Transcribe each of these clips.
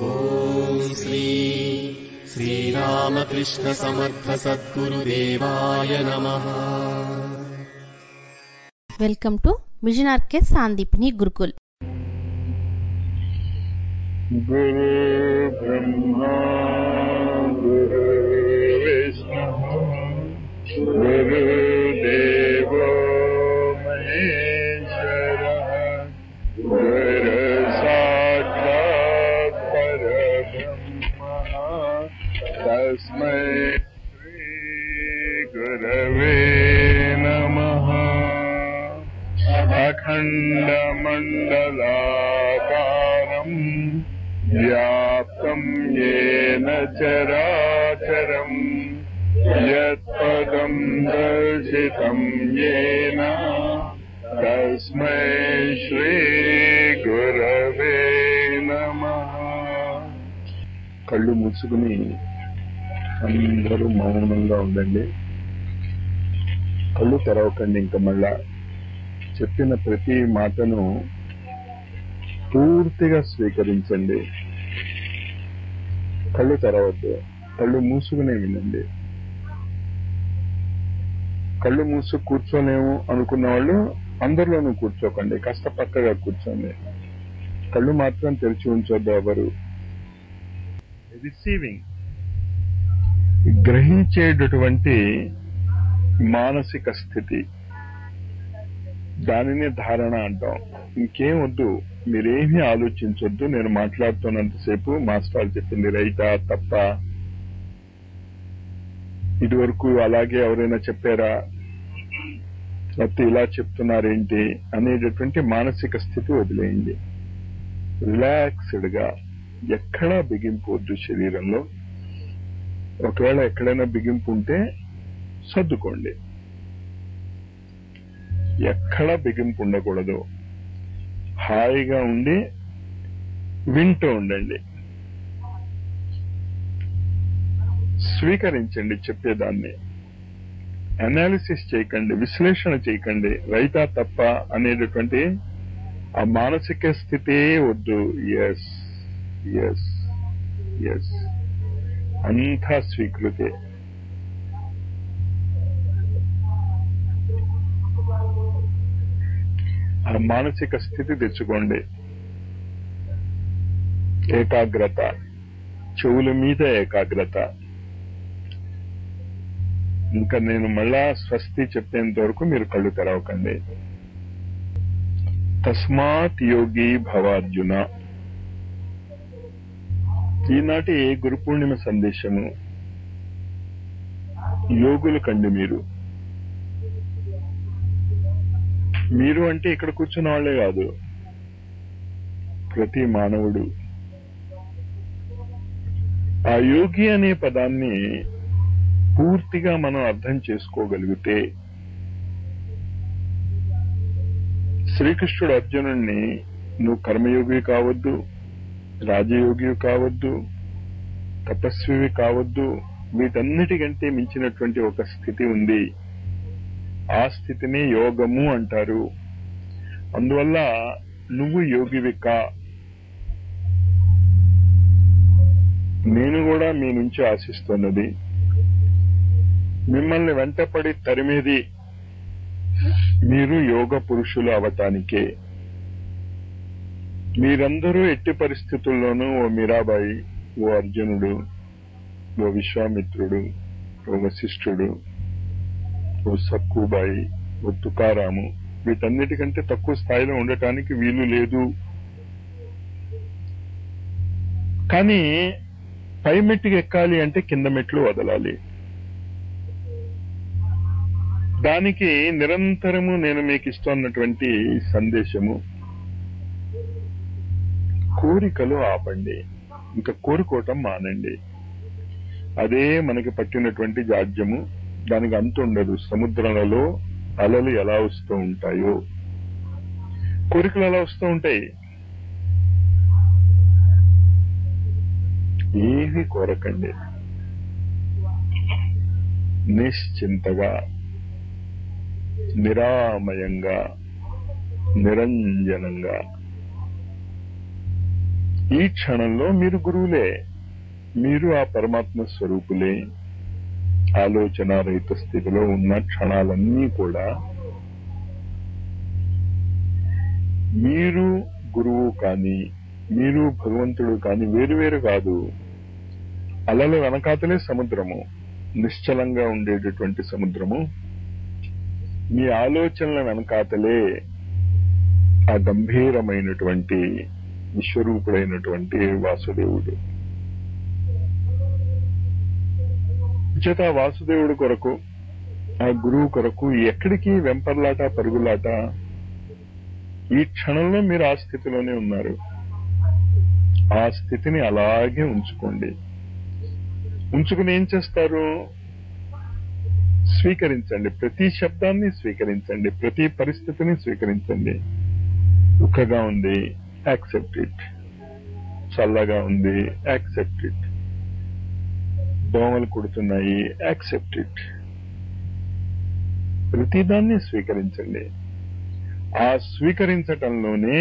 ఓం శ్రీ శ్రీరామకృష్ణ సమర్థ సద్గురుదేవాయ నమః. Welcome to mission RK Sandipini Gurukul. గురు బ్రహ్మా గురు విష్ణు గురు దేవో మహేశ్వర గురు సాక్షాత్ పరబ్రహ్మ తస్మై శ్రీ గురవే నమః. అఖండ మండలాకారం వ్యాప్తం యేన చరాచరం యత్పదం దర్శితం యేన తస్మై శ్రీ గురవే నమః. కళ్ళు మూసుకుని అందరూ మౌనంగా ఉండండి. కళ్ళు తెరవకండి. ఇంకా మళ్ళా చెప్పిన ప్రతి మాటను పూర్తిగా స్వీకరించండి. కళ్ళు తెరవద్దు, కళ్ళు మూసుకునే వినండి. కళ్ళు మూసు కూర్చోలేము అనుకున్న వాళ్ళు అందరిలోనూ కూర్చోకండి, కాస్త పక్కగా కూర్చోండి. కళ్ళు మాత్రం తెరిచి ఉంచొద్దు. ఎవరు రిసీవింగ్ గ్రహించేటటువంటి మానసిక స్థితి, దానిని ధారణ అంటాం. ఇంకేం వద్దు, మీరేమీ ఆలోచించొద్దు. నేను మాట్లాడుతున్నంతసేపు మాస్టర్ చెప్పింది రైటా తప్ప, ఇదివరకు అలాగే ఎవరైనా చెప్పారా, లేకపోతే ఇలా చెప్తున్నారేంటి అనేటటువంటి మానసిక స్థితి వదిలేయండి. రిలాక్స్డ్ గా, ఎక్కడా బిగింపు వద్దు శరీరంలో. ఒకవేళ ఎక్కడైనా బిగింపు ఉంటే సర్దుకోండి. ఎక్కడా బిగింపు ఉండకూడదు. హాయిగా ఉండి వింటూ ఉండండి. స్వీకరించండి చెప్పేదాన్ని. అనాలిసిస్ చేయకండి, విశ్లేషణ చేయకండి. రైటా తప్ప అనేటటువంటి ఆ మానసిక స్థితే వద్దు. ఎస్ ఎస్ ఎస్, అంతా స్వీకృతే. ఆ మానసిక స్థితి తెచ్చుకోండి. ఏకాగ్రత, చెవుల మీద ఏకాగ్రత. ఇంకా నేను మళ్ళా స్వస్తి చెప్పేంత వరకు మీరు కళ్ళు తెరవకండి. తస్మాత్ యోగి భవార్జున. ఈనాటి గురు పూర్ణిమ సందేశము. యోగులు కండి మీరు. మీరు అంటే ఇక్కడ కూర్చున్న వాళ్లే కాదు, ప్రతి మానవుడు. ఆ యోగి అనే పదాన్ని పూర్తిగా మనం అర్థం చేసుకోగలిగితే, శ్రీకృష్ణుడు అర్జునుడిని నువ్వు కర్మయోగి కావద్దు, రాజయోగి కావద్దు, తపస్వివి కావద్దు, వీటన్నిటికంటే మించినటువంటి ఒక స్థితి ఉంది. ఆ స్థితిని యోగము అంటారు. అందువల్ల నువ్వు యోగివి కా. నేను కూడా మీ నుంచి ఆశిస్తున్నది, మిమ్మల్ని వెంటపడి తరిమేది మీరు యోగ పురుషులు అవటానికే. మీరందరూ ఎట్టి పరిస్థితుల్లోనూ ఓ మీరాబాయి, ఓ అర్జునుడు, ఓ విశ్వామిత్రుడు, ఓ వశిష్ఠుడు, ఓ సక్కుబాయి, ఓ తుకారాము, వీటన్నిటికంటే తక్కువ స్థాయిలో ఉండటానికి వీలు లేదు. కానీ పై మెట్టుకి ఎక్కాలి అంటే కింద మెట్లు వదలాలి. దానికి నిరంతరము నేను మీకు ఇస్తున్నటువంటి సందేశము, కోరికలు ఆపండి, ఇంకా కోరుకోవటం మానండి. అదే మనకి పట్టినటువంటి జాడ్యము. దానికి అంతు ఉండదు. సముద్రంలో అలలు ఎలా వస్తూ ఉంటాయో కోరికలు ఎలా వస్తూ ఉంటాయి. ఏవి కోరకండి, నిశ్చింతగా, నిరామయంగా, నిరంజనంగా ఈ క్షణంలో మీరు గురువులే, మీరు ఆ పరమాత్మ స్వరూపులే. ఆలోచన రహిత స్థితిలో ఉన్న క్షణాలన్నీ కూడా మీరు గురువు కానీ మీరు భగవంతుడు కానీ వేరువేరు కాదు. అలల వెనకాతలే సముద్రము, నిశ్చలంగా ఉండేటటువంటి సముద్రము. మీ ఆలోచనల వెనకాతలే ఆ గంభీరమైనటువంటి విశ్వరూపుడైనటువంటి వాసుదేవుడు. చేత వాసుదేవుడు కొరకు, ఆ గురువు కొరకు ఎక్కడికి వెంపర్లాట పరుగులాట? ఈ క్షణంలో మీరు ఆ స్థితిలోనే ఉన్నారు. ఆ స్థితిని అలాగే ఉంచుకోండి. ఉంచుకుని ఏం చేస్తారు? స్వీకరించండి. ప్రతి శబ్దాన్ని స్వీకరించండి, ప్రతి పరిస్థితిని స్వీకరించండి. దుఃఖంగా ఉంది, యాక్సెప్ట్ ఇట్. చల్లగా ఉంది, యాక్సెప్ట్ ఇట్. దోమలు కుడుతున్నాయి, యాక్సెప్ట్ ఇట్. ప్రతిదాన్ని స్వీకరించండి. ఆ స్వీకరించటంలోనే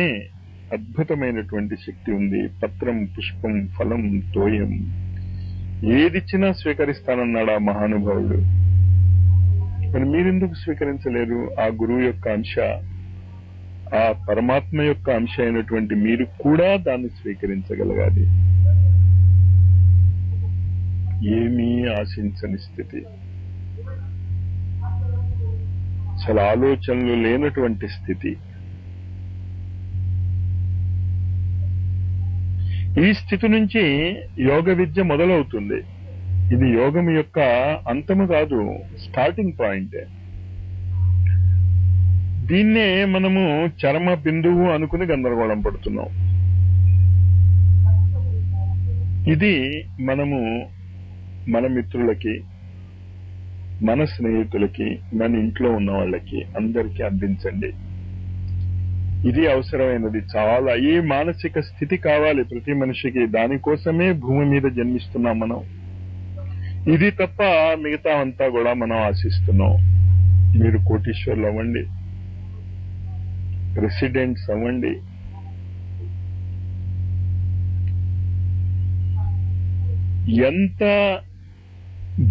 అద్భుతమైనటువంటి శక్తి ఉంది. పత్రం, పుష్పం, ఫలం, తోయం ఏదిచ్చినా స్వీకరిస్తానన్నాడు ఆ మహానుభావుడు. మరి మీరెందుకు స్వీకరించలేరు? ఆ గురువు యొక్క అంశ, ఆ పరమాత్మ యొక్క అంశ అయినటువంటి మీరు కూడా దాన్ని స్వీకరించగలగాలి. ఏమీ ఆశించని స్థితి, అసలు ఆలోచనలు లేనటువంటి స్థితి. ఈ స్థితి నుంచి యోగ విద్య మొదలవుతుంది. ఇది యోగం యొక్క అంతము కాదు, స్టార్టింగ్ పాయింట్. దీన్నే మనము చరమ బిందువు అనుకుని గందరగోళం పడుతున్నాం. ఇది మనము మన మిత్రులకి, మన స్నేహితులకి, మన ఇంట్లో ఉన్న వాళ్ళకి అందరికీ అందించండి. ఇది అవసరమైనది చాలా. ఈ మానసిక స్థితి కావాలి ప్రతి మనిషికి. దానికోసమే భూమి మీద జన్మిస్తున్నాం మనం. ఇది తప్ప మిగతా అంతా కూడా మనం ఆశిస్తున్నాం. మీరు కోటీశ్వర్లు అవ్వండి, ప్రెసిడెంట్స్ అవ్వండి, ఎంత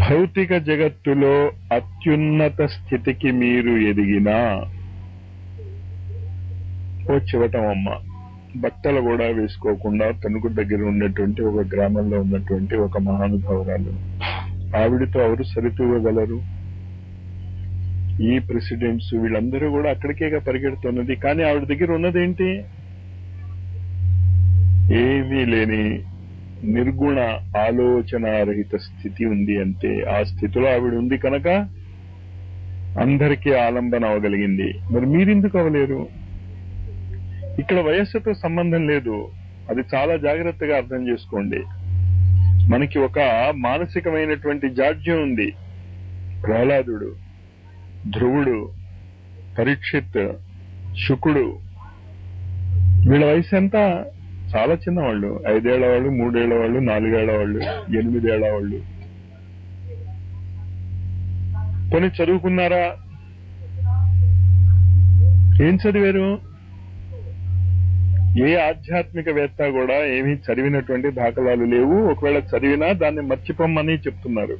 భౌతిక జగత్తులో అత్యున్నత స్థితికి మీరు ఎదిగినా ఓ చివటం అమ్మ బట్టలు కూడా వేసుకోకుండా తణుకు దగ్గర ఉన్నటువంటి ఒక గ్రామంలో ఉన్నటువంటి ఒక మహానుభావురాలు, ఆవిడితో ఎవరు సరితూగలరు? ఈ ప్రెసిడెంట్స్ వీళ్ళందరూ కూడా అక్కడికేగా పరిగెడుతున్నది. కానీ ఆవిడ దగ్గర ఉన్నదేంటి? ఏమీ లేని నిర్గుణ ఆలోచనారహిత స్థితి ఉంది. అంటే ఆ స్థితిలో ఆవిడ ఉంది కనుక అందరికీ ఆలంబన అవగలిగింది. మరి మీరెందుకు అవ్వలేరు? ఇక్కడ వయస్సుతో సంబంధం లేదు. అది చాలా జాగ్రత్తగా అర్థం చేసుకోండి. మనకి ఒక మానసికమైనటువంటి జాడ్యం ఉంది. ప్రహ్లాదుడు, ధ్రువుడు, పరీక్షిత్, శుకుడు, వీళ్ళ వయసు ఎంత? చాలా చిన్నవాళ్ళు. 5 ఏళ్ల వాళ్ళు, 3 ఏళ్ల వాళ్ళు, 4 ఏళ్ల వాళ్ళు, 8 ఏళ్ల వాళ్ళు. కొన్ని చదువుకున్నారా? ఏం చదివారు? ఏ ఆధ్యాత్మికవేత్త కూడా ఏమీ చదివినటువంటి దాఖలాలు లేవు. ఒకవేళ చదివినా దాన్ని మర్చిపోమ్మని చెప్తున్నారు.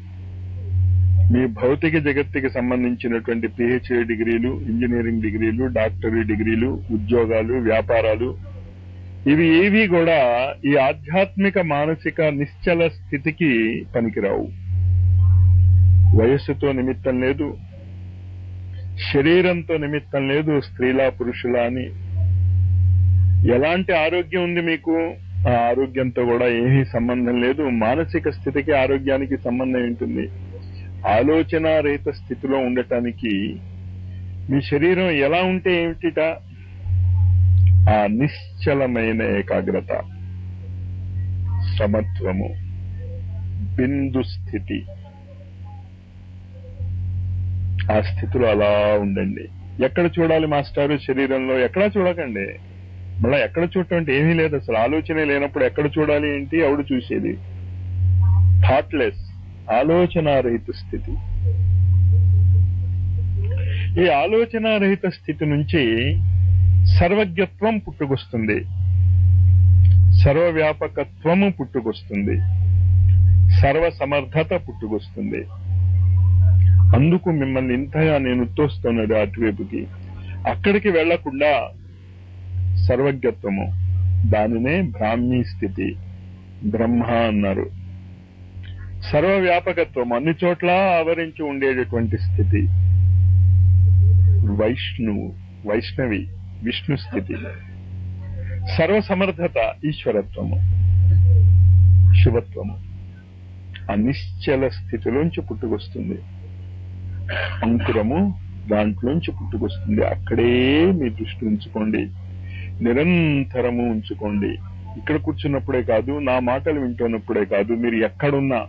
మీ భౌతిక జగత్తుకి సంబంధించినటువంటి PhD డిగ్రీలు, ఇంజనీరింగ్ డిగ్రీలు, డాక్టరీ డిగ్రీలు, ఉద్యోగాలు, వ్యాపారాలు, ఇవి ఏవి కూడా ఈ ఆధ్యాత్మిక మానసిక నిశ్చల స్థితికి పనికిరావు. వయస్సుతో నిమిత్తం లేదు, శరీరంతో నిమిత్తం లేదు, స్త్రీలా పురుషులా అని. ఎలాంటి ఆరోగ్యం ఉంది మీకు? ఆ ఆరోగ్యంతో కూడా ఏమీ సంబంధం లేదు. మానసిక స్థితికి ఆరోగ్యానికి సంబంధం ఉంటుంది. ఆలోచన రహిత స్థితిలో ఉండటానికి మీ శరీరం ఎలా ఉంటే ఏమిటిట? ఆ నిశ్చలమైన ఏకాగ్రత, సమత్వము, బిందు స్థితి. ఆ స్థితిలో అలా ఉండండి. ఎక్కడ చూడాలి మాస్టారు? శరీరంలో ఎక్కడా చూడకండి. మళ్ళా ఎక్కడ చూడటం అంటే ఏమీ లేదు. అసలు ఆలోచనే లేనప్పుడు ఎక్కడ చూడాలి ఏంటి? ఆవిడ చూసేది థాట్లెస్, ఆలోచనారహిత స్థితి. ఈ ఆలోచనారహిత స్థితి నుంచి సర్వజ్ఞత్వం పుట్టుకొస్తుంది. సర్వవ్యాపకత్వము పుట్టుకొస్తుంది, సర్వ సమర్థత పుట్టుకొస్తుంది. అందుకు మిమ్మల్ని ఇంతగా నేను తోస్తున్నది అటువైపుకి. అక్కడికి వెళ్లకుండా సర్వజ్ఞత్వము, దానినే బ్రాహ్మీ స్థితి, బ్రహ్మ అన్నారు. సర్వవ్యాపకత్వం, అన్ని చోట్ల ఆవరించి ఉండేటటువంటి స్థితి, వైష్ణవి విష్ణు స్థితి. సర్వసమర్థత, ఈశ్వరత్వము, శివత్వము. అనిశ్చల స్థితిలోంచి పుట్టుకొస్తుంది. అంకురము దాంట్లోంచి పుట్టుకొస్తుంది. అక్కడే మీ దృష్టి ఉంచుకోండి, నిరంతరము ఉంచుకోండి. ఇక్కడ కూర్చున్నప్పుడే కాదు, నా మాటలు వింటున్నప్పుడే కాదు, మీరు ఎక్కడున్నా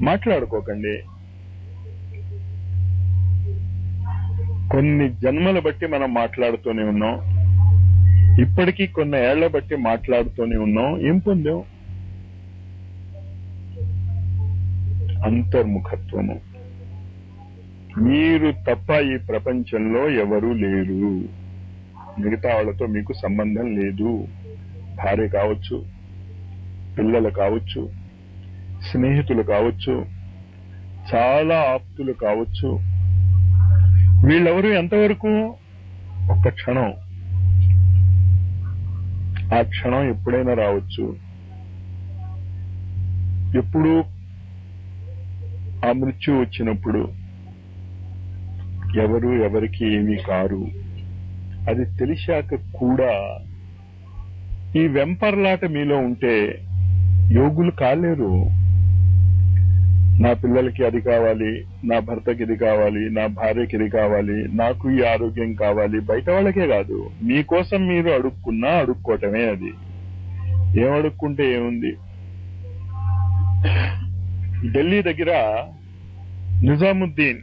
మాట్లాడుకోకండి. కొన్ని జన్మల బట్టి మనం మాట్లాడుతూనే ఉన్నాం, ఇప్పటికీ కొన్ని ఏళ్ల బట్టి మాట్లాడుతూనే ఉన్నాం. ఏం పొందాం? అంతర్ముఖత్వము. మీరు తప్ప ఈ ప్రపంచంలో ఎవరూ లేరు, మిగతా వాళ్ళతో మీకు సంబంధం లేదు. భార్య కావచ్చు, పిల్లలు కావచ్చు, స్నేహితులు కావచ్చు, చాలా ఆప్తులు కావచ్చు. వీళ్ళెవరు ఎంతవరకు? ఒక్క క్షణం. ఆ క్షణం ఎప్పుడైనా రావచ్చు. ఎప్పుడు? ఆ మృత్యు వచ్చినప్పుడు. ఎవరు ఎవరికి ఏమీ కారు. అది తెలిసాక కూడా ఈ వెంపర్లాట మీలో ఉంటే యోగులు కాలేరు. నా పిల్లలకి అది కావాలి, నా భర్తకి ఇది కావాలి, నా భార్యకి ఇది కావాలి, నాకు ఈ ఆరోగ్యం కావాలి. బయట వాళ్ళకే కాదు, మీకోసం మీరు అడుక్కున్నా అడుక్కోవటమే. అది ఏం అడుక్కుంటే ఏముంది? ఢిల్లీ దగ్గర నిజాముద్దీన్,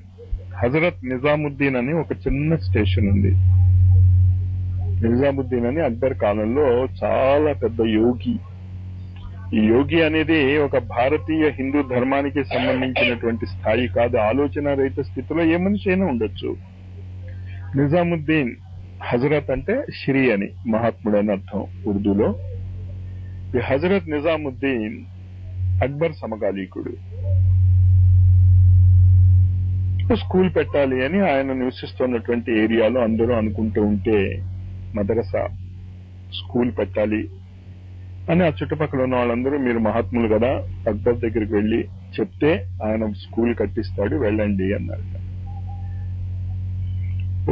హజరత్ నిజాముద్దీన్ అని ఒక చిన్న స్టేషన్ ఉంది. నిజాముద్దీన్ అని అక్బర్ కాలంలో చాలా పెద్ద యోగి. ఈ యోగి అనేది ఒక భారతీయ హిందూ ధర్మానికి సంబంధించినటువంటి స్థాయి కాదు. ఆలోచన రహిత స్థితిలో ఏ మనిషి అయినా ఉండొచ్చు. నిజాముద్దీన్, హజరత్ అంటే శ్రీ అని, మహాత్ముడు అని అర్థం ఉర్దూలో. ఈ హజరత్ నిజాముద్దీన్ అక్బర్ సమకాలీకుడు. స్కూల్ పెట్టాలి అని ఆయన నివసిస్తున్నటువంటి ఏరియాలో అందరూ అనుకుంటూ ఉంటే, మదరసా స్కూల్ పెట్టాలి అని ఆ చుట్టుపక్కల ఉన్న వాళ్ళందరూ, మీరు మహాత్ములు కదా, అక్బర్ దగ్గరికి వెళ్లి చెప్తే ఆయన స్కూల్ కట్టిస్తాడు, వెళ్ళండి అన్నారు.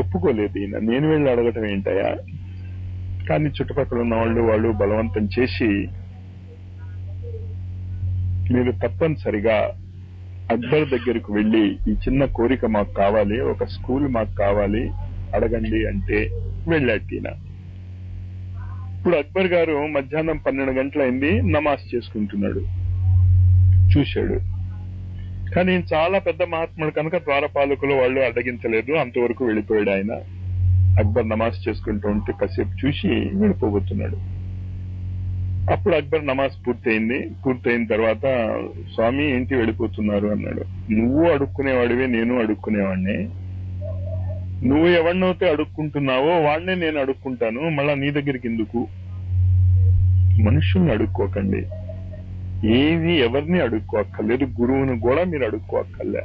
ఒప్పుకోలేదు ఈయన. నేను వెళ్ళి అడగటం ఏంటయా? కానీ చుట్టుపక్కల ఉన్న వాళ్ళు బలవంతం చేసి, మీరు తప్పనిసరిగా అక్బర్ దగ్గరకు వెళ్లి ఈ చిన్న కోరిక మాకు కావాలి, ఒక స్కూల్ మాకు కావాలి, అడగండి అంటే వెళ్ళాడు ఈయన. ఇప్పుడు అక్బర్ గారు మధ్యాహ్నం 12 గంటలైంది, నమాజ్ చేసుకుంటున్నాడు. చూశాడు. కానీ చాలా పెద్ద మహాత్ముడు కనుక ద్వారపాలకులు వాళ్ళు అడ్డగించలేదు, అంతవరకు వెళ్ళిపోయాడు ఆయన. అక్బర్ నమాజ్ చేసుకుంటూ ఉంటే కాసేపు చూసి వెళ్ళిపోబోతున్నాడు. అప్పుడు అక్బర్ నమాజ్ పూర్తయింది. పూర్తయిన తర్వాత, స్వామి ఏంటి వెళ్ళిపోతున్నారు అన్నాడు. నువ్వు అడుక్కునేవాడివే, నేను అడుక్కునేవాడిని. నువ్వు ఎవరినైతే అడుక్కుంటున్నావో వాడినే నేను అడుక్కుంటాను, మళ్ళా నీ దగ్గరికి ఎందుకు? మనుషుల్ని అడుక్కోకండి, ఏవి ఎవరిని అడుక్కోక్కర్లేదు, గురువును కూడా మీరు అడుక్కోక్కర్లే.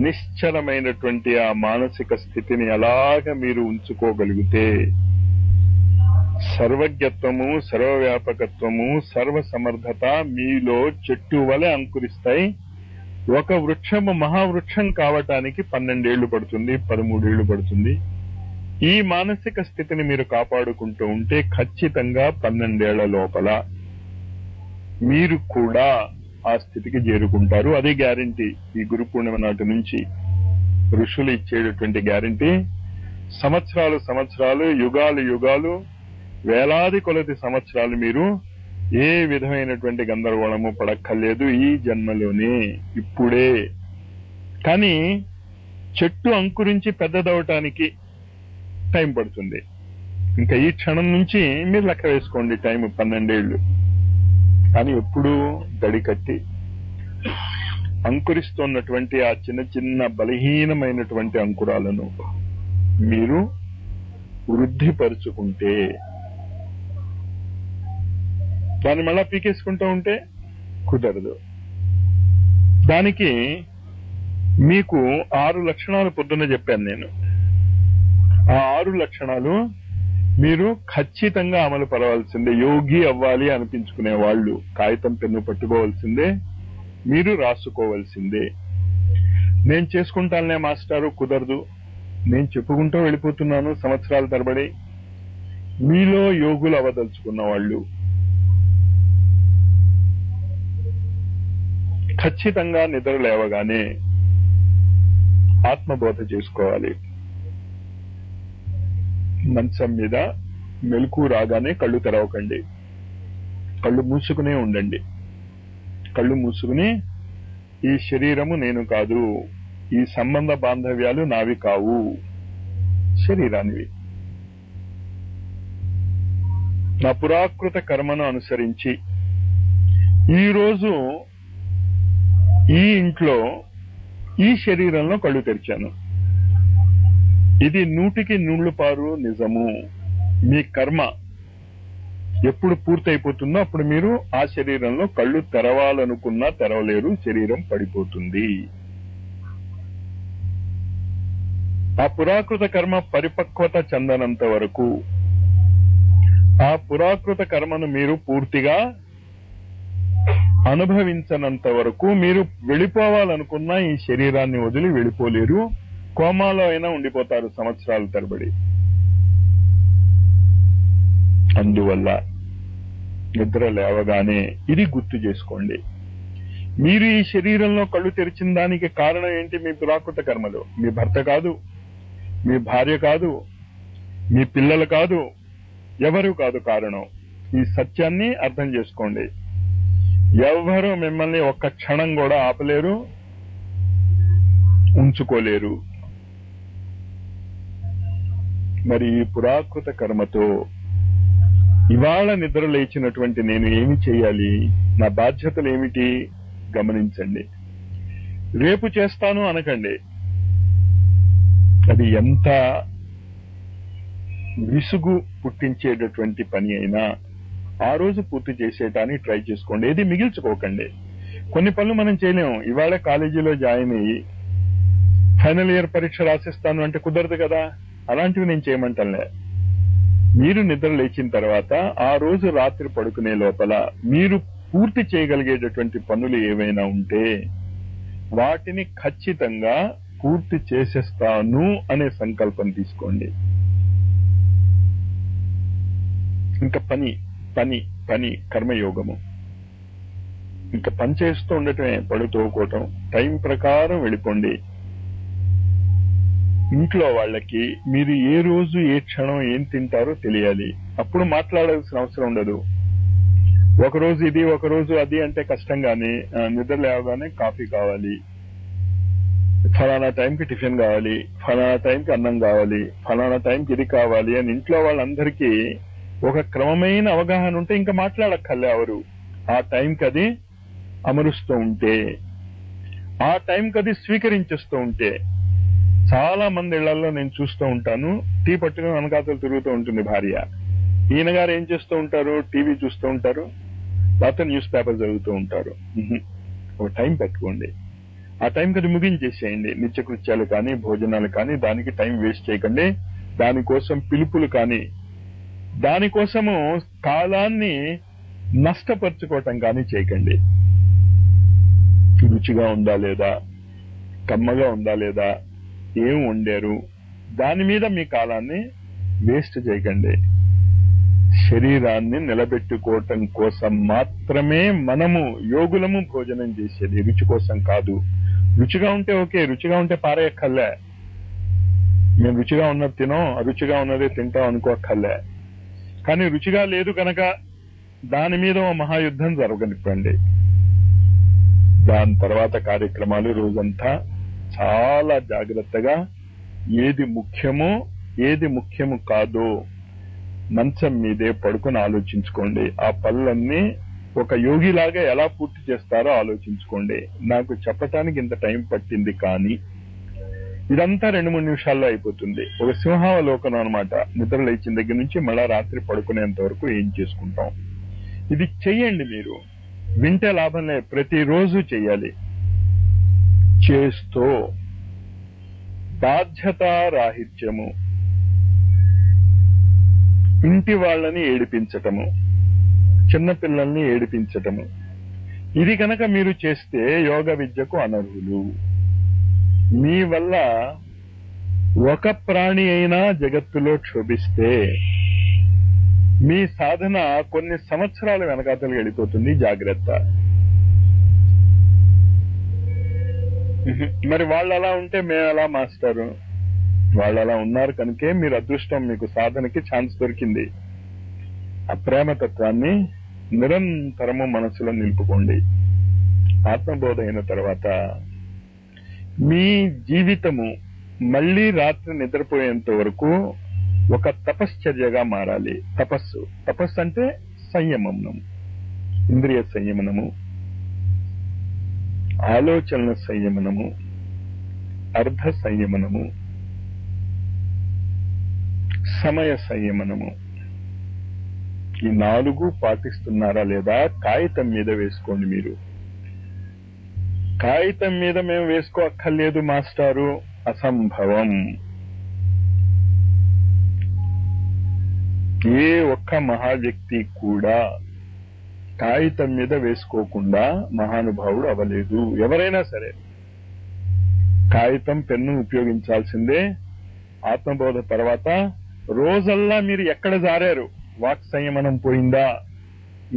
నిశ్చలమైనటువంటి ఆ మానసిక స్థితిని ఎలాగ మీరు ఉంచుకోగలిగితే సర్వజ్ఞత్వము, సర్వవ్యాపకత్వము, సర్వసమర్థత మీలో చెట్టు వలె అంకురిస్తాయి. ఒక వృక్షము మహావృక్షం కావటానికి 12 ఏళ్లు పడుతుంది, 13 ఏళ్లు పడుతుంది. ఈ మానసిక స్థితిని మీరు కాపాడుకుంటూ ఉంటే ఖచ్చితంగా 12 ఏళ్ల లోపల మీరు కూడా ఆ స్థితికి చేరుకుంటారు. అదే గ్యారంటీ. ఈ గురు పూర్ణిమ నాటి నుంచి ఋషులు ఇచ్చేటటువంటి గ్యారంటీ. సంవత్సరాలు సంవత్సరాలు, యుగాలు యుగాలు, వేలాది కొలది సంవత్సరాలు మీరు ఏ విధమైనటువంటి గందరగోళము పడక్కర్లేదు. ఈ జన్మలోనే, ఇప్పుడే. కానీ చెట్టు అంకురించి పెద్దదవటానికి టైం పడుతుంది. ఇంకా ఈ క్షణం నుంచి మీరు లెక్క వేసుకోండి టైం 12 ఏళ్లు. కానీ ఎప్పుడు దడి కట్టి అంకురిస్తున్నటువంటి ఆ చిన్న చిన్న బలహీనమైనటువంటి అంకురాలను మీరు వృద్ధిపరుచుకుంటే, దాన్ని మళ్ళా పీకేసుకుంటూ ఉంటే కుదరదు. దానికి మీకు 6 లక్షణాలు పొద్దున్న చెప్పాను నేను. ఆ 6 లక్షణాలు మీరు ఖచ్చితంగా అమలు పరవాల్సిందే. యోగి అవ్వాలి అనిపించుకునే వాళ్ళు కాగితం పెన్ను పట్టుకోవాల్సిందే, మీరు రాసుకోవాల్సిందే. నేను చేసుకుంటానులే మాస్టారు, కుదరదు, నేను చెప్పుకుంటూ వెళ్ళిపోతున్నాను సంవత్సరాల తరబడి. మీలో యోగులు అవదలుచుకున్న వాళ్ళు ఖచ్చితంగా నిద్ర లేవగానే ఆత్మబోధ చేసుకోవాలి. మంచం మీద మెలకు రాగానే కళ్ళు తెరవకండి, కళ్ళు మూసుకునే ఉండండి. కళ్ళు మూసుకుని ఈ శరీరము నేను కాదు, ఈ సంబంధ బాంధవ్యాలు నావి కావు, శరీరానివి. నా పురాకృత కర్మను అనుసరించి ఈరోజు ఈ ఇంట్లో ఈ శరీరంలో కళ్ళు తెరిచాను. ఇది 100కి 100 నిజము. మీ కర్మ ఎప్పుడు పూర్తయిపోతుందో అప్పుడు మీరు ఆ శరీరంలో కళ్ళు తెరవాలనుకున్నా తెరవలేరు, శరీరం పడిపోతుంది. ఆ పురాకృత కర్మ పరిపక్వత చెందనంత వరకు, ఆ పురాకృత కర్మను మీరు పూర్తిగా అనుభవించనంత వరకు మీరు వెళ్ళిపోవాలనుకున్న ఈ శరీరాన్ని వదిలి వెళ్ళిపోలేరు. కోమాలో అయినా ఉండిపోతారు సంవత్సరాల తరబడి. అందువల్ల నిద్ర లేవగానే ఇది గుర్తు చేసుకోండి. మీరు ఈ శరీరంలో కళ్ళు తెరిచిన దానికి కారణం ఏంటి? మీ పురాకృత కర్మలు. మీ భర్త కాదు, మీ భార్య కాదు, మీ పిల్లలు కాదు, ఎవరు కాదు కారణం. ఈ సత్యాన్ని అర్థం చేసుకోండి. ఎవరు మిమ్మల్ని ఒక్క క్షణం కూడా ఆపలేరు, ఉంచుకోలేరు. మరి ఈ పురాకృత కర్మతో ఇవాళ నిద్ర లేచినటువంటి నేను ఏమి చేయాలి, నా బాధ్యతలు ఏమిటి గమనించండి. రేపు చేస్తాను అనకండి. అది ఎంత విసుగు పుట్టించేటటువంటి పని అయినా ఆ రోజు పూర్తి చేసేటానికి ట్రై చేసుకోండి. ఏది మిగిల్చుకోకండి. కొన్ని పనులు మనం చేయలేము. ఇవాళ కాలేజీలో జాయిన్ అయ్యి ఫైనల్ ఇయర్ పరీక్ష రాసిస్తాను అంటే కుదరదు కదా. అలాంటివి నేను చేయమంటలే. మీరు నిద్ర లేచిన తర్వాత ఆ రోజు రాత్రి పడుకునే లోపల మీరు పూర్తి చేయగలిగేటటువంటి పనులు ఏవైనా ఉంటే వాటిని ఖచ్చితంగా పూర్తి చేసేస్తాను అనే సంకల్పం తీసుకోండి. ఇంకా పని పని పని కర్మయోగము. ఇంకా పని చేస్తూ ఉండటమే, పడుతోకోవటం, టైం ప్రకారం వెళ్ళిపోండి. ఇంట్లో వాళ్ళకి మీరు ఏ రోజు ఏ క్షణం ఏం తింటారో తెలియాలి. అప్పుడు మాట్లాడాల్సిన అవసరం ఉండదు. ఒకరోజు ఇది ఒకరోజు అది అంటే కష్టంగానే నిద్ర లేవగానే కాఫీ కావాలి, ఫలానా టైంకి టిఫిన్ కావాలి, ఫలానా టైంకి అన్నం కావాలి, ఫలానా టైంకి ఇది కావాలి అని ఇంట్లో వాళ్ళందరికీ ఒక క్రమమైన అవగాహన ఉంటే ఇంకా మాట్లాడక్కర్లే. ఎవరు ఆ టైంకి అది అమరుస్తూ ఉంటే, ఆ టైంకి అది స్వీకరించేస్తూ ఉంటే. చాలా మంది ఇళ్లలో నేను చూస్తూ ఉంటాను, టీ పట్టుకుని వెనకాతలు తిరుగుతూ ఉంటుంది భార్య. ఈయన గారు ఏం చేస్తూ ఉంటారు? టీవీ చూస్తూ ఉంటారు, లేకపోతే న్యూస్ పేపర్ చదువుతూ ఉంటారు. ఒక టైం పెట్టుకోండి. ఆ టైంకి అది ముగించేసేయండి. నిత్యకృత్యాలు కానీ భోజనాలు కానీ దానికి టైం వేస్ట్ చేయకండి. దానికోసం పిలుపులు కానీ దానికోసము కాలాన్ని నష్టపరుచుకోవటం కానీ చేయకండి. రుచిగా ఉందా లేదా, కమ్మగా ఉందా లేదా, ఏం వండారు, దాని మీద మీ కాలాన్ని వేస్ట్ చేయకండి. శరీరాన్ని నిలబెట్టుకోవటం కోసం మాత్రమే మనము యోగులము భోజనం చేసేది, రుచి కోసం కాదు. రుచిగా ఉంటే ఓకే, రుచిగా ఉంటే పారేయక్కర్లే. మేము రుచిగా ఉన్నది తినాం, అరుచిగా ఉన్నదే తింటాం అనుకోక్కర్లే. కానీ రుచిగా లేదు కనుక దాని మీద ఓ మహాయుద్ధం జరగనివ్వండి. దాని తర్వాత కార్యక్రమాలు రోజంతా చాలా జాగ్రత్తగా ఏది ముఖ్యమో ఏది ముఖ్యము కాదో మంచం మీదే పడుకుని ఆలోచించుకోండి. ఆ పనులన్నీ ఒక యోగిలాగా ఎలా పూర్తి చేస్తారో ఆలోచించుకోండి. నాకు చెప్పటానికి ఇంత టైం పట్టింది, కానీ ఇదంతా 2-3 నిమిషాల్లో అయిపోతుంది. ఒక సింహావలోకనం అనమాట. నిద్ర లేచిన దగ్గర నుంచి మళ్ళా రాత్రి పడుకునేంత వరకు ఏం చేసుకుంటాం. ఇది చెయ్యండి. మీరు వింటే లాభం లేదు, ప్రతిరోజు చెయ్యాలి. చేస్తూ బాధ్యతారాహిత్యము, ఇంటి వాళ్ళని ఏడిపించటము, చిన్నపిల్లల్ని ఏడిపించటము, ఇది కనుక మీరు చేస్తే యోగ విద్యకు అనర్హులు. మీ వల్ల ఒక ప్రాణి అయినా జగత్తులో క్షోభిస్తే మీ సాధన కొన్ని సంవత్సరాల వెనకాతలు వెళ్ళిపోతుంది. జాగ్రత్త. మరి వాళ్ళు అలా ఉంటే మేము ఎలా మాస్టారు? వాళ్ళు అలా ఉన్నారు కనుకే మీరు అదృష్టం, మీకు సాధనకి ఛాన్స్ దొరికింది. ఆ ప్రేమతత్వాన్ని నిరంతరము మనసులో నిలుపుకోండి. ఆత్మబోధ అయిన తర్వాత మీ జీవితము మళ్లీ రాత్రి నిద్రపోయేంత వరకు ఒక తపశ్చర్యగా మారాలి. తపస్సు అంటే సంయమనము, ఇంద్రియ సంయమనము, ఆలోచనల సంయమనము, అర్ధ సంయమనము, సమయ సంయమనము. ఈ 4 పాటిస్తున్నారా లేదా? కాగితం మీద వేసుకోండి. మీరు కాగితం మీద మేము వేసుకోక్కర్లేదు మాస్టారు, అసంభవం. ఏ ఒక్క మహా వ్యక్తి కూడా కాగితం మీద వేసుకోకుండా మహానుభావుడు అవ్వలేదు. ఎవరైనా సరే కాగితం, పెన్ను ఉపయోగించాల్సిందే. ఆత్మబోధ తర్వాత రోజల్లా మీరు ఎక్కడ జారారు? వాక్ సంయమనం పోయిందా?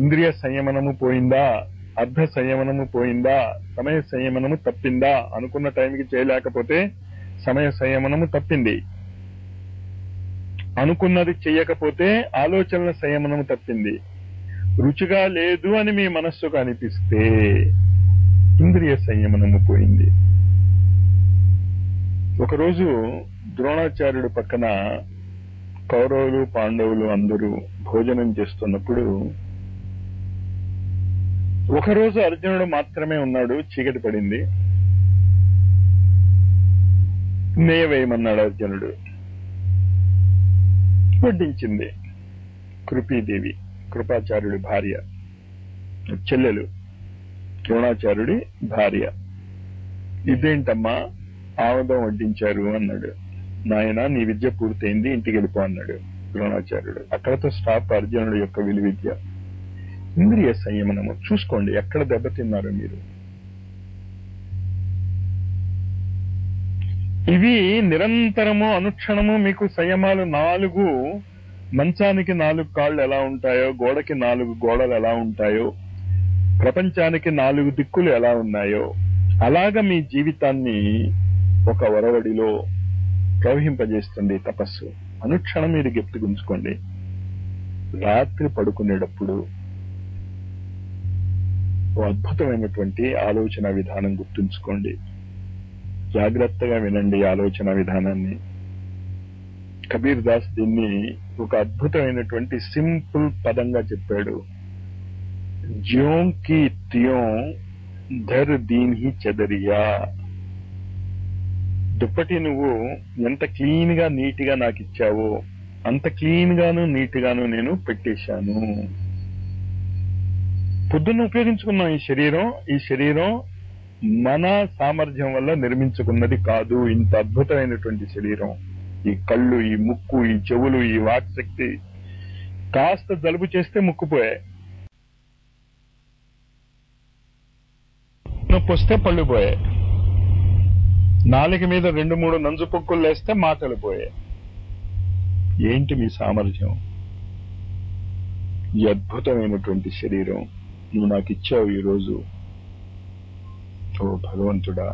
ఇంద్రియ సంయమనము పోయిందా? అర్ధ సంయమనము పోయిందా? సమయ సంయమనము తప్పిందా? అనుకున్న టైంకి చేయలేకపోతే సమయ సంయమనము తప్పింది. అనుకున్నది చెయ్యకపోతే ఆలోచనల సంయమనము తప్పింది. రుచిగా లేదు అని మీ మనస్సుకు అనిపిస్తే ఇంద్రియ సంయమనము పోయింది. ఒకరోజు ద్రోణాచార్యుడు పక్కన కౌరవులు, పాండవులు అందరూ భోజనం చేస్తున్నప్పుడు ఒకరోజు అర్జునుడు మాత్రమే ఉన్నాడు. చీకటి పడింది. నెయ్య వేయమన్నాడు అర్జునుడు. వడ్డించింది కృపీదేవి, కృపాచార్యుడి భార్య, చెల్లెలు, ద్రోణాచార్యుడి భార్య. ఇదేంటమ్మా ఆముదం వడ్డించారు అన్నాడు. నాయన నీ విద్య పూర్తయింది, ఇంటికి వెళ్ళిపో అన్నాడు ద్రోణాచార్యుడు. అక్కడతో స్టాప్ అర్జునుడు యొక్క విలువిద్య. ఇంద్రియ సంయమనము చూసుకోండి, ఎక్కడ దెబ్బతిన్నారు మీరు. ఇవి నిరంతరము అనుక్షణము మీకు సంయమాలు. 4 మంచానికి 4 కాళ్ళు ఎలా ఉంటాయో, గోడకి 4 గోడలు ఎలా ఉంటాయో, ప్రపంచానికి 4 దిక్కులు ఎలా ఉన్నాయో, అలాగా మీ జీవితాన్ని ఒక వరవడిలో ప్రవహింపజేస్తుంది తపస్సు. అనుక్షణం మీరు గుర్తుంచుకోండి. రాత్రి పడుకునేటప్పుడు ఓ అద్భుతమైనటువంటి ఆలోచన విధానం గుర్తుంచుకోండి. జాగ్రత్తగా వినండి ఆలోచన విధానాన్ని. కబీర్ దాస్ దీన్ని ఒక అద్భుతమైనటువంటి సింపుల్ పదంగా చెప్పాడు. జ్యోం కి త్యోం ధర్ దీన్ హి చదరియా. దుప్పటి నువ్వు ఎంత క్లీన్ గా నీట్ గా నాకు ఇచ్చావో అంత క్లీన్ గాను నీట్ గాను నేను పెట్టేశాను. పొద్దున్న ఉపయోగించుకున్నాం ఈ శరీరం మన సామర్థ్యం వల్ల నిర్మించుకున్నది కాదు. ఇంత అద్భుతమైనటువంటి శరీరం, ఈ కళ్ళు, ఈ ముక్కు, ఈ చెవులు, ఈ వాక్ శక్తి. కాస్త జలుబు చేస్తే ముక్కుపోయాయి, నొప్పి వస్తే పళ్ళు పోయాయి, నాలుక మీద 2-3 నంజు పొక్కులు లేస్తే మాటలు పోయాయి. ఏంటి మీ సామర్థ్యం? ఈ అద్భుతమైనటువంటి శరీరం నువ్వు నాకు ఇచ్చావు ఈరోజు. ఓ భగవంతుడా,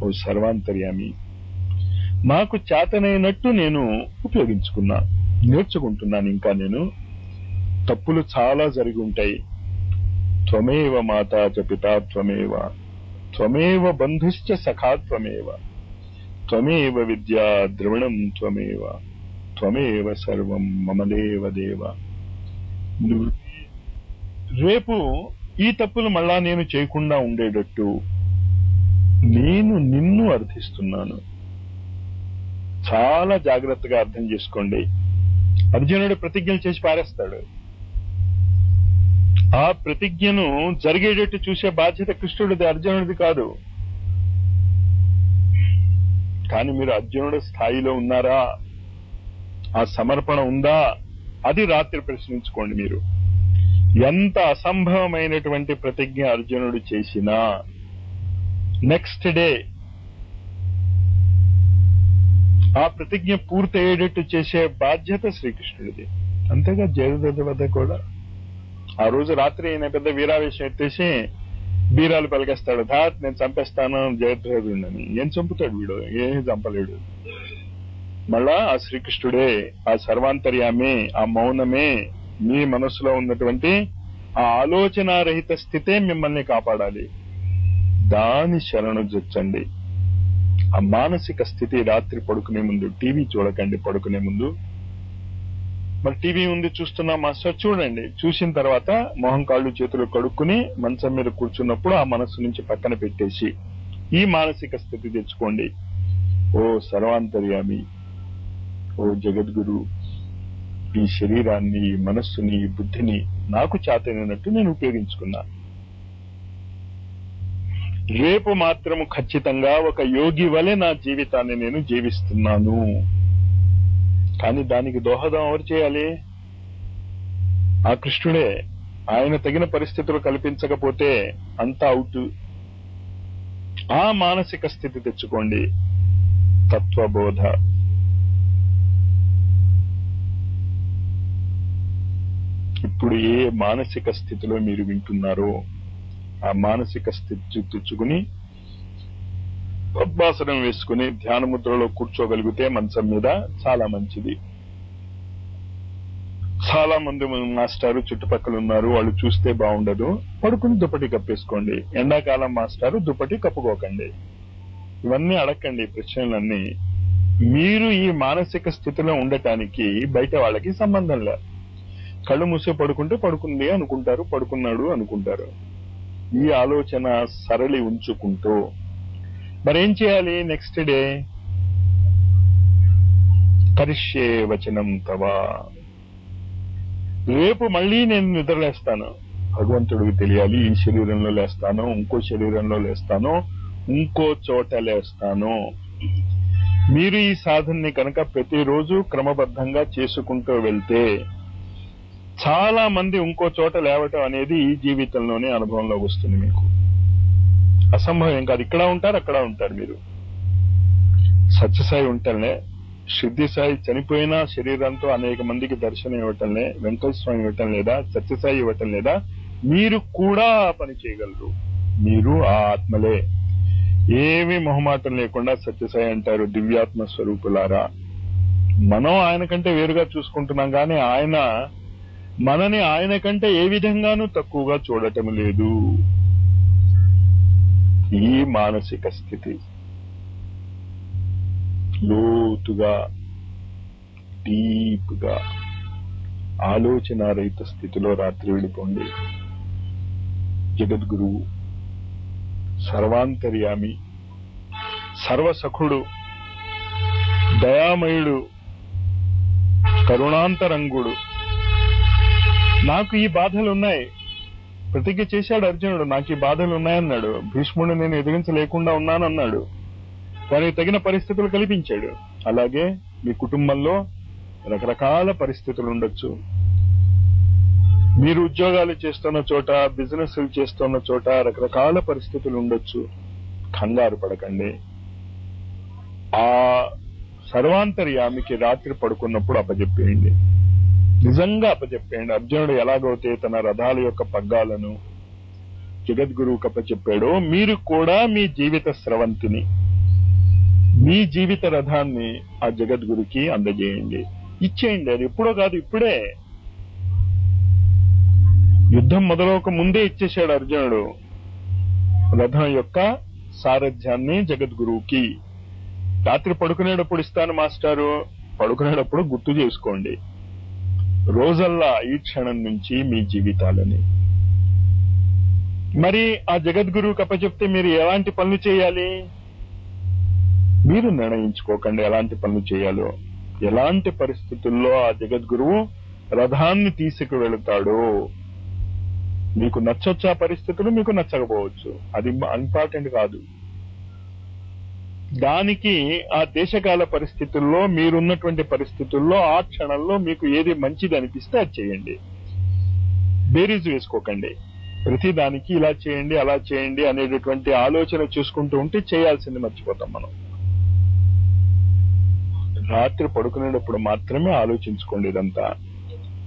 ఓ సర్వాంతర్యామి, నాకు చేతనైనట్టు నేను ఉపయోగించుకున్నా, నేర్చుకుంటున్నాను. ఇంకా నేను తప్పులు చాలా జరిగి ఉంటాయి. త్వమేవ మాతా చ పితా త్వమేవ, త్వమేవ బంధుశ్చ సఖా త్వమేవ, త్వమేవ విద్యా ద్రవిణం త్వమేవ, త్వమేవ సర్వం మమదేవ దేవ. రేపు ఈ తప్పులు మళ్ళా నేను చేయకుండా ఉండేటట్టు నేను నిన్ను అర్థిస్తున్నాను. చాలా జాగ్రత్తగా అర్థం చేసుకోండి. అర్జునుడు ప్రతిజ్ఞలు చేసి పారేస్తాడు. ఆ ప్రతిజ్ఞను జరిగేటట్టు చూసే బాధ్యత కృష్ణుడిది, అర్జునుడిది కాదు. కానీ మీరు అర్జునుడి స్థాయిలో ఉన్నారా? ఆ సమర్పణ ఉందా? అది రాత్రి ప్రశ్నించుకోండి. మీరు ఎంత అసంభవమైనటువంటి ప్రతిజ్ఞ అర్జునుడు చేసినా నెక్స్ట్ డే ఆ ప్రతిజ్ఞ పూర్తయ్యేటట్టు చేసే బాధ్యత శ్రీకృష్ణుడిది. అంతేగా జయద్రథ వద్ద కూడా ఆ రోజు రాత్రి ఆయన పెద్ద వీరావేశం ఎత్తేసి బీరాలు పలికేస్తాడు. ధాత్ నేను చంపేస్తాను జయద్రథుడిని. ఏం చంపుతాడు వీడు? ఏమీ చంపలేడు. మళ్ళా ఆ శ్రీకృష్ణుడే, ఆ సర్వాంతర్యామే, ఆ మౌనమే, మీ మనసులో ఉన్నటువంటి ఆ ఆలోచనారహిత స్థితే మిమ్మల్ని కాపాడాలి. దాని శరణు జొచ్చండి. ఆ మానసిక స్థితి రాత్రి పడుకునే ముందు టీవీ చూడకండి. పడుకునే ముందు మరి టీవీ ఉంది చూస్తున్నా మాస్టర్, చూడండి. చూసిన తర్వాత మొహం కాళ్ళు చేతులు కడుక్కుని మంచం మీద కూర్చున్నప్పుడు ఆ మనస్సు నుంచి పక్కన పెట్టేసి ఈ మానసిక స్థితి తెచ్చుకోండి. ఓ సర్వాంతర్యామి, ఓ జగద్గురు, ఈ శరీరాన్ని, ఈ మనస్సుని, ఈ బుద్ధిని నాకు చేతనైనట్టు నేను ఉపయోగించుకున్నా. రేపు మాత్రము ఖచ్చితంగా ఒక యోగి వలె నా జీవితాన్ని నేను జీవిస్తున్నాను. కానీ దానికి దోహదం ఎవరు చేయాలి? ఆ కృష్ణుడే. ఆయన తగిన పరిస్థితులు కల్పించకపోతే అంతా అవుట్. ఆ మానసిక స్థితి తెచ్చుకోండి. తత్వబోధ. ఇప్పుడు ఏ మానసిక స్థితిలో మీరు వింటున్నారో ఆ మానసిక స్థితి తెచ్చుకుని పద్మాసనం వేసుకుని ధ్యాన ముద్రలో కూర్చోగలిగితే మంచం మీద చాలా మంచిది. చాలా మంది మాస్టారు చుట్టుపక్కల ఉన్నారు, వాళ్ళు చూస్తే బాగుండదు, పడుకుని దుప్పటి కప్పేసుకోండి. ఎండాకాలం మాస్టారు దుప్పటి కప్పుకోకండి. ఇవన్నీ అడగండి ప్రశ్నలన్నీ. మీరు ఈ మానసిక స్థితిలో ఉండటానికి బయట వాళ్ళకి సంబంధం లేదు. కళ్ళు మూసే పడుకుంటే పడుకుంది అనుకుంటారు, పడుకున్నాడు అనుకుంటారు. ఈ ఆలోచన సరళి ఉంచుకుంటూ మరేం చేయాలి? నెక్స్ట్ డే కరిష్యే వచనం తవా, రేపు మళ్ళీ నేను నిద్రలేస్తాను. భగవంతుడికి తెలియాలి. ఈ శరీరంలో లేస్తాను, ఇంకో శరీరంలో లేస్తాను, ఇంకో చోట లేస్తాను. మీరు ఈ సాధనని కనుక ప్రతిరోజు క్రమబద్ధంగా చేసుకుంటూ వెళ్తే చాలా మంది ఇంకో చోట లేవటం అనేది ఈ జీవితంలోనే అనుభవంలోకి వస్తుంది. మీకు అసంభవం ఏం కాదు. ఇక్కడ ఉంటారు, అక్కడ ఉంటారు. మీరు సత్యసాయి ఉంటలే, సిద్ధి సాయి చనిపోయిన శరీరంతో అనేక మందికి దర్శనం ఇవ్వటంలే, వెంకటేశ్వర స్వామి ఇవ్వటం లేదా, సత్యసాయి ఇవ్వటం లేదా, మీరు కూడా పని చేయగలరు. మీరు ఆ ఆత్మలే. ఏమీ మొహమాటం లేకుండా సత్యసాయి అంటారు, దివ్యాత్మ స్వరూపులారా. మనం ఆయన కంటే వేరుగా చూసుకుంటున్నాం, కానీ ఆయన మనని ఆయన కంటే ఏ విధంగానూ తక్కువగా చూడటం లేదు. ఈ మానసిక స్థితి లోతుగా, డీప్ గా ఆలోచనారహిత స్థితిలో రాత్రి వెళ్ళిపోండి. జగద్గురువు, సర్వాంతర్యామి, సర్వసఖుడు, దయామయుడు, కరుణాంతరంగుడు. నాకు ఈ బాధలున్నాయి. ప్రతిజ్ఞ చేశాడు అర్జునుడు, నాకు ఈ బాధలు ఉన్నాయన్నాడు. భీష్ముడు నేను ఎదిరించలేకుండా ఉన్నానన్నాడు. దానికి తగిన పరిస్థితులు కల్పించాడు. అలాగే మీ కుటుంబంలో రకరకాల పరిస్థితులు ఉండొచ్చు. మీరు ఉద్యోగాలు చేస్తున్న చోట, బిజినెస్ చేస్తున్న చోట రకరకాల పరిస్థితులు ఉండొచ్చు. కంగారు పడకండి. ఆ సర్వాంతర్యామికి రాత్రి పడుకున్నప్పుడు అప్పజెప్పేయండి. నిజంగా అప్పచెప్పేయండి. అర్జునుడు ఎలాగైతే తన రథాల యొక్క పగ్గాలను జగద్గురువుకి అప్పచెప్పాడో మీరు కూడా మీ జీవిత స్రవంతిని, మీ జీవిత రథాన్ని ఆ జగద్గురుకి అందజేయండి, ఇచ్చేయండి. అది ఎప్పుడో కాదు, ఇప్పుడే. యుద్ధం మొదలవక ముందే ఇచ్చేశాడు అర్జునుడు రథం యొక్క సారథ్యాన్ని జగద్గురువుకి. రాత్రి పడుకునేటప్పుడు ఇస్తాను మాస్టారు, పడుకునేటప్పుడు గుర్తు చేసుకోండి. రోజల్లా ఈ క్షణం నుంచి మీ జీవితాలని. మరి ఆ జగద్గురువుకి అప్పచెప్తే మీరు ఎలాంటి పనులు చేయాలి? మీరు నిర్ణయించుకోకండి ఎలాంటి పనులు చేయాలో. ఎలాంటి పరిస్థితుల్లో ఆ జగద్గురువు రథాన్ని తీసుకువెళతాడు. మీకు నచ్చొచ్చా పరిస్థితులు, మీకు నచ్చకపోవచ్చు, అది ఇంపార్టెంట్ కాదు. దానికి ఆ దేశకాల పరిస్థితుల్లో, మీరున్నటువంటి పరిస్థితుల్లో ఆ క్షణంలో మీకు ఏది మంచిది అనిపిస్తే అది చేయండి. బేరీజు వేసుకోకండి. ప్రతి దానికి ఇలా చేయండి అలా చేయండి అనేటటువంటి ఆలోచన చూసుకుంటూ ఉంటే చేయాల్సింది మర్చిపోతాం మనం. రాత్రి పడుకునేటప్పుడు మాత్రమే ఆలోచించుకోండి ఇదంతా.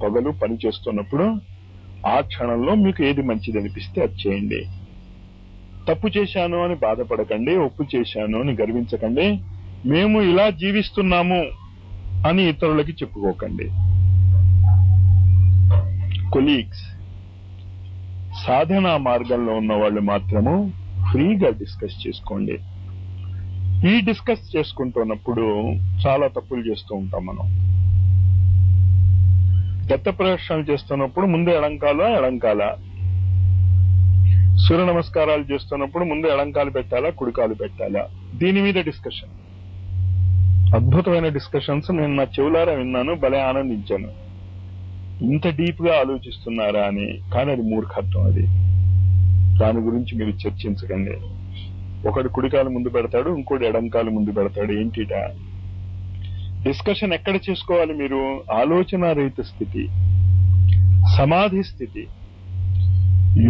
పగలు పని చేస్తున్నప్పుడు ఆ క్షణంలో మీకు ఏది మంచిది అనిపిస్తే అది చేయండి. తప్పు చేశాను అని బాధపడకండి, ఒప్పు చేశాను అని గర్వించకండి. మేము ఇలా జీవిస్తున్నాము అని ఇతరులకి చెప్పుకోకండి. కొలీగ్స్, సాధనా మార్గంలో ఉన్న వాళ్ళు మాత్రము ఫ్రీగా డిస్కస్ చేసుకోండి. ఈ డిస్కస్ చేసుకుంటున్నప్పుడు చాలా తప్పులు చేస్తూ ఉంటాం మనం. దత్త ప్రదర్శనలు చేస్తున్నప్పుడు ముందు ఎడంకాల, సూర్య నమస్కారాలు చేస్తున్నప్పుడు ముందు ఎడంకాలు పెట్టాలా కుడికాలు పెట్టాలా, దీని మీద డిస్కషన్. అద్భుతమైన డిస్కషన్స్ నేను నా చెవులారా విన్నాను, భలే ఆనందించాను. ఇంత డీప్ గా ఆలోచిస్తున్నారా అని. కానీ అది మూర్ఖత్వం. అది దాని గురించి మీరు చర్చించకండి. ఒకడు కుడికాలు ముందు పెడతాడు, ఇంకోటి ఎడంకాలు ముందు పెడతాడు. ఏంటిట డిస్కషన్? ఎక్కడ చేసుకోవాలి మీరు? ఆలోచన రహిత స్థితి, సమాధి స్థితి,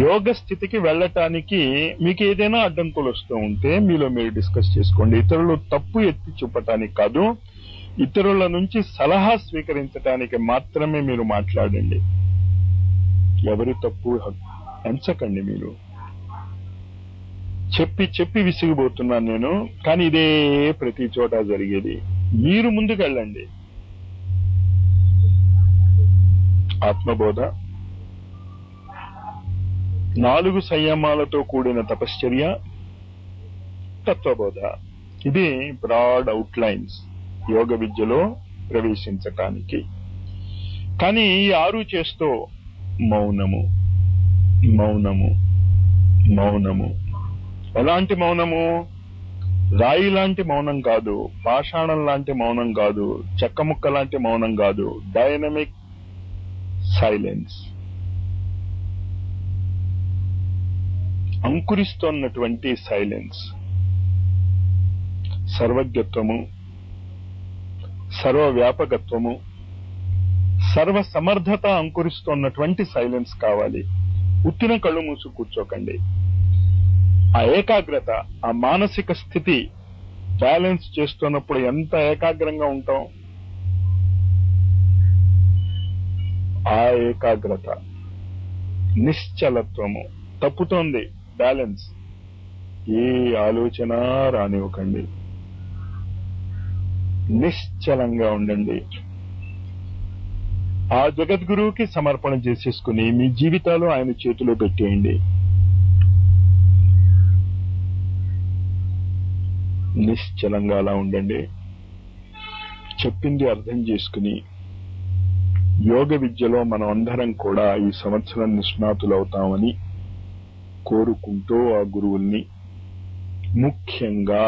యోగ స్థితికి వెళ్ళటానికి మీకు ఏదైనా అడ్డంకులు వస్తూ ఉంటే మీలో మీరు డిస్కస్ చేసుకోండి. ఇతరులు తప్పు ఎత్తి చూపటానికి కాదు, ఇతరుల నుంచి సలహా స్వీకరించడానికి మాత్రమే మీరు మాట్లాడండి. ఎవరి తప్పు ఎంచకండి. మీరు చెప్పి విసిగిపోతున్నాను నేను, కానీ ఇదే ప్రతి చోట జరిగేది. మీరు ముందుకెళ్ళండి. ఆత్మబోధ, 4 సంయమాలతో కూడిన తపశ్చర్య, తత్వబోధ. ఇది బ్రాడ్ అవుట్లైన్స్ యోగ విద్యలో ప్రవేశించటానికి. కానీ ఈ 6 చేస్తూ మౌనము, మౌనము, మౌనము. ఎలాంటి మౌనము? రాయి లాంటి మౌనం కాదు, పాషాణం లాంటి మౌనం కాదు, చెక్కముక్క లాంటి మౌనం కాదు. డైనమిక్ సైలెన్స్, అంకురిస్తున్నటువంటి సైలెన్స్. సర్వజ్ఞత్వము, సర్వవ్యాపకత్వము, సర్వ సమర్థత అంకురిస్తున్నటువంటి సైలెన్స్ కావాలి. ఉత్తిన కళ్ళు మూసు కూర్చోకండి. ఆ ఏకాగ్రత, ఆ మానసిక స్థితి బ్యాలెన్స్ చేస్తున్నప్పుడు ఎంత ఏకాగ్రంగా ఉంటాం. ఆ ఏకాగ్రత, నిశ్చలత్వము తప్పుతోంది. బ్యాలెన్స్, ఏ ఆలోచన రానివ్వకండి. నిశ్చలంగా ఉండండి. ఆ జగద్గురువుకి సమర్పణ చేసేసుకుని మీ జీవితాలు ఆయన చేతిలో పెట్టేయండి. నిశ్చలంగా అలా ఉండండి. చెప్పింది అర్థం చేసుకుని యోగ విద్యలో మనం అందరం కూడా ఈ సంవత్సరం నిష్ణాతులవుతామని కోరుకుంటూ ఆ గురువుల్ని, ముఖ్యంగా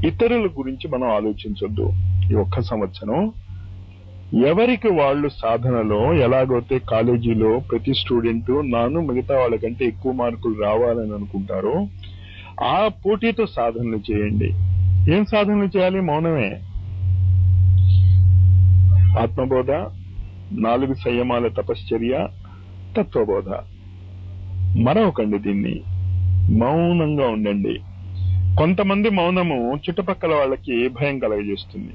ఇతరుల గురించి మనం ఆలోచించొద్దు. ఈ ఒక్క సంవత్సరం ఎవరికి వాళ్ళు సాధనలో, ఎలాగైతే కాలేజీలో ప్రతి స్టూడెంట్ నాను మిగతా వాళ్ళకంటే ఎక్కువ మార్కులు రావాలని అనుకుంటారో ఆ పోటీతో సాధనలు చేయండి. ఏం సాధనలు చేయాలి? మౌనమే. ఆత్మబోధ, 4 సంయమాల తపశ్చర్య, తత్వబోధ. మరొకండి దీన్ని. మౌనంగా ఉండండి. కొంతమంది మౌనము చుట్టుపక్కల వాళ్ళకి భయం కలగజేస్తుంది.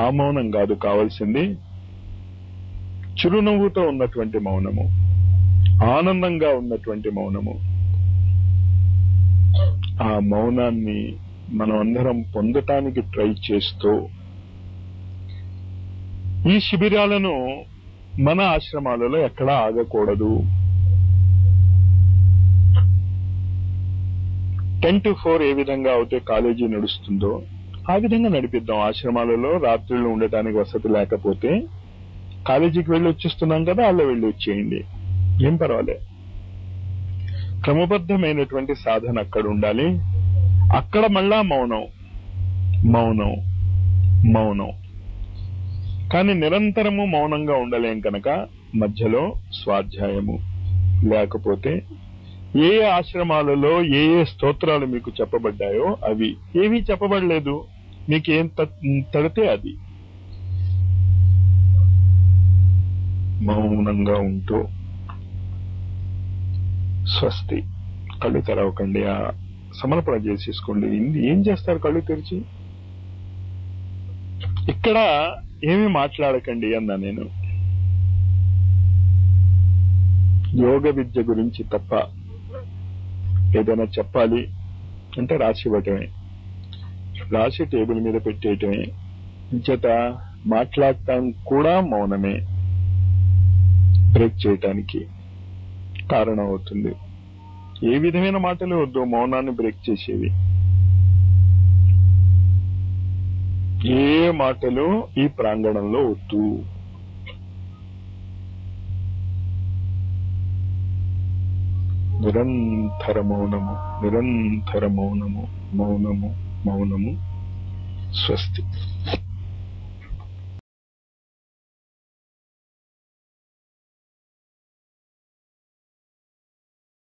ఆ మౌనం కాదు కావాల్సింది. చిరునవ్వుతో ఉన్నటువంటి మౌనము, ఆనందంగా ఉన్నటువంటి మౌనము. ఆ మౌనాన్ని మనం అందరం పొందటానికి ట్రై చేస్తూ ఈ శిబిరాలను మన ఆశ్రమాలలో ఎక్కడా ఆగకూడదు. 10 to 4 ఏ విధంగా అయితే కాలేజీ నడుస్తుందో ఆ విధంగా నడిపిద్దాం. ఆశ్రమాలలో రాత్రులు ఉండటానికి వసతి లేకపోతే కాలేజీకి వెళ్ళి వచ్చేస్తున్నాం కదా, అలా వెళ్ళి వచ్చేయండి, ఏం పర్వాలే. క్రమబద్ధమైనటువంటి సాధన అక్కడ ఉండాలి. అక్కడ మళ్ళా మౌనం మౌనం మౌనం. కానీ నిరంతరము మౌనంగా ఉండలేం కనుక మధ్యలో స్వాధ్యాయము. లేకపోతే ఏ ఆశ్రమాలలో ఏ స్తోత్రాలు మీకు చెప్పబడ్డాయో అవి ఏమీ చెప్పబడలేదు, మీకేం తడితే అది. మౌనంగా ఉంటూ స్వస్తి. కళ్ళు తెరవకండి, ఆ సమర్పణ చేసేసుకోండి. ఏం చేస్తారు కళ్ళు తెరిచి? ఇక్కడ ఏమీ మాట్లాడకండి అన్నా నేను. యోగ విద్య గురించి తప్ప ఏదైనా చెప్పాలి అంటే రాసి ఇవ్వటమే, రాసి టేబుల్ మీద పెట్టేయటమే. ఇంచేత మాట్లాడటం కూడా మౌనమే బ్రేక్ చేయటానికి కారణం అవుతుంది. ఏ విధమైన మాటలు వద్దు మౌనాన్ని బ్రేక్ చేసేవి. ఏ మాటలు ఈ ప్రాంగణంలో వద్దు. నిరంతర మౌనము, నిరంతర మౌనము, మౌనము మౌనము. స్వస్తి.